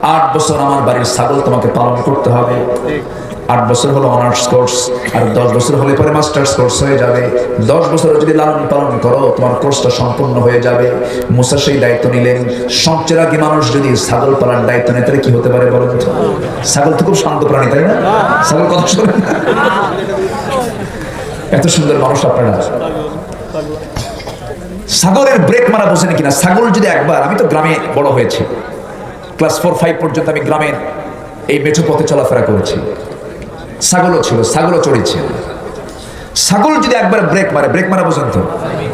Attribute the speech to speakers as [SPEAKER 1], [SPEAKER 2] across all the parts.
[SPEAKER 1] 8 বছর আমার বাড়ির ছাগল তোমাকে পালন করতে হবে। 8 বছর হলো অনার্স কোর্স, আর 10 বছর হলে পরে মাস্টার্স কোর্স হয়ে যাবে। 10 বছর যদি লালন পালন করো তোমার কোর্সটা সম্পূর্ণ হয়ে যাবে। মুসা সেই দায়িত্ব নিলেন। সবচেয়ে আগে মানুষ যদি ছাগল পালার দায়িত্ব নেয় তাহলে কি হতে পারে বলেন তো? ছাগল তো খুব শান্ত প্রাণী, তাই না? ছাগল কথা শোনেন না? এত সুন্দর মানুষ আপনারা। ছাগলের ব্রেক মারা বোঝেন কিনা? ছাগল যদি একবার, আমি তো গ্রামে বড় হয়েছি, ক্লাস 4-5 পর্যন্ত আমি গ্রামের এই মেঠো পথে চলাফেরা করেছি। ছাগলও ছিল, ছাগলও চড়েছে। ছাগল যদি একবার ব্রেক মারে, ব্রেক মারা পর্যন্ত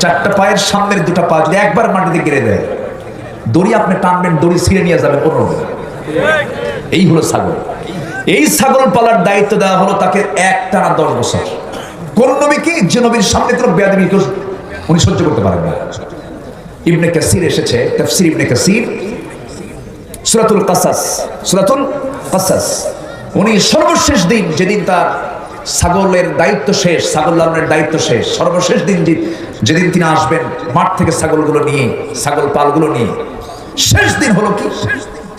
[SPEAKER 1] 4টা পায়ের সামনের 2টা পা যদি একবার মাটিতে গেড়ে দেয়, দড়ি আপনি টানবেন, দড়ি ছিঁড়ে নিয়ে যাবেন কোনো। এই হলো ছাগল। এই ছাগল পালার দায়িত্ব দেওয়া হলো তাকে একটানা 10 বছর। কোন নবীকে? যে নবীর সামনে কোনো বেয়াদবি উনি সহ্য করতে পারেন না। ইবনে কাসির এসেছে, তাফসীর ইবনে কাসির, সূরাতুল কাসাস, উনি সর্বশেষ দিন, যেদিন তার ছাগলের দায়িত্ব শেষ, ছাগল লালনের দায়িত্ব শেষ, সর্বশেষ দিন যেদিন তিনি আসবেন মাঠ থেকে ছাগলগুলো নিয়ে, ছাগল পালগুলো নিয়ে, শেষ দিন হলো কি,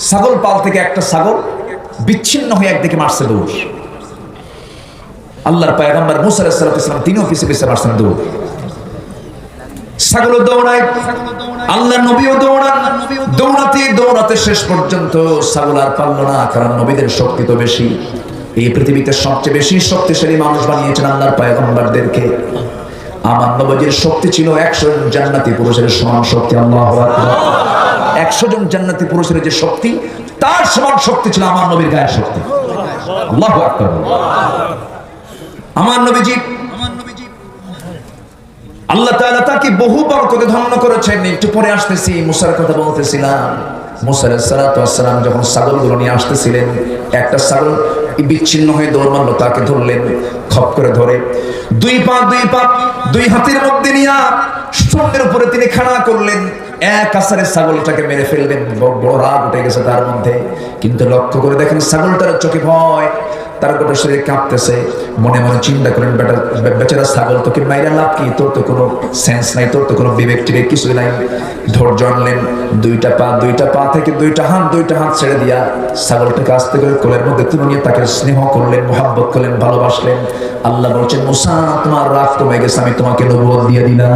[SPEAKER 1] ছাগল পাল থেকে একটা ছাগল বিচ্ছিন্ন হয়ে একদিকে মারছে দৌড়। আল্লাহর পয়গম্বর মুসা আলাইহিস সালাম তিনিও পিছে পিছে মারছেন দৌড়। ছাগল দৌড়ায়, আল্লাহর নবীও দৌড়ান, দৌড়াতে শেষ পর্যন্ত ছাগল আর পারল না, কারণ নবীদের শক্তি তো বেশি। এই পৃথিবীতে সবচেয়ে বেশি শক্তিশালী মানুষ বানিয়েছেন আল্লাহর পয়গম্বরদেরকে। আমার নবীর শক্তি ছিল 100 জন জান্নাতি পুরুষের সমান শক্তি। আল্লাহু আকবার। 100 জন জান্নাতি পুরুষের যে শক্তি, তার সমান শক্তি ছিল আমার নবীর গায়ের শক্তি। আল্লাহু আকবার। আমার নবীজি, আল্লাহ তাআলা তাকে বহু বরকতে ধন্য করেছেন। একটু পরে আসতেছি, মুসার কথা বলতেছিলাম। মুসা আলাইহিস সালাম যখন ছাগলগুলো নিয়ে আসতেছিলেন, একটা ছাগল বিচ্ছিন্ন হয়ে দৌড় মারলো, তাকে ধরলেন, খপ করে ধরে দুই হাতের মধ্যে নিয়ে সঙ্গের উপরে তিনি খাড়া করলেন। এক আছাড়ে ছাগলটাকে মেরে ফেললেন। বড় রাগ উঠে গেছে তার মধ্যে, কিন্তু লক্ষ্য করে দেখেন ছাগলটার চোখে ভয়, তার গোটা শরীর কাঁপতেছে। মনে মনে চিন্তা করেন, বেচারা ছাগল, তোকে মাইরা লাভ কি? তোর তো কোনো সেন্স নাই, তোর তো কোনো বিবেক টিবেক কিছুই নাই। ধৈর্য আনলেন, দুইটা পা থেকে 2টা হাত ছেড়ে দিয়া ছাগলটাকে আস্তে করে কোলের মধ্যে তুলে নিয়ে তাকে স্নেহ করলেন, মোহাব্বত করলেন, ভালোবাসলেন। আল্লাহ বলছেন, মুসা তোমার রাগ কমে গেছে, আমি তোমাকে নবুয়ত দিয়ে দিলাম।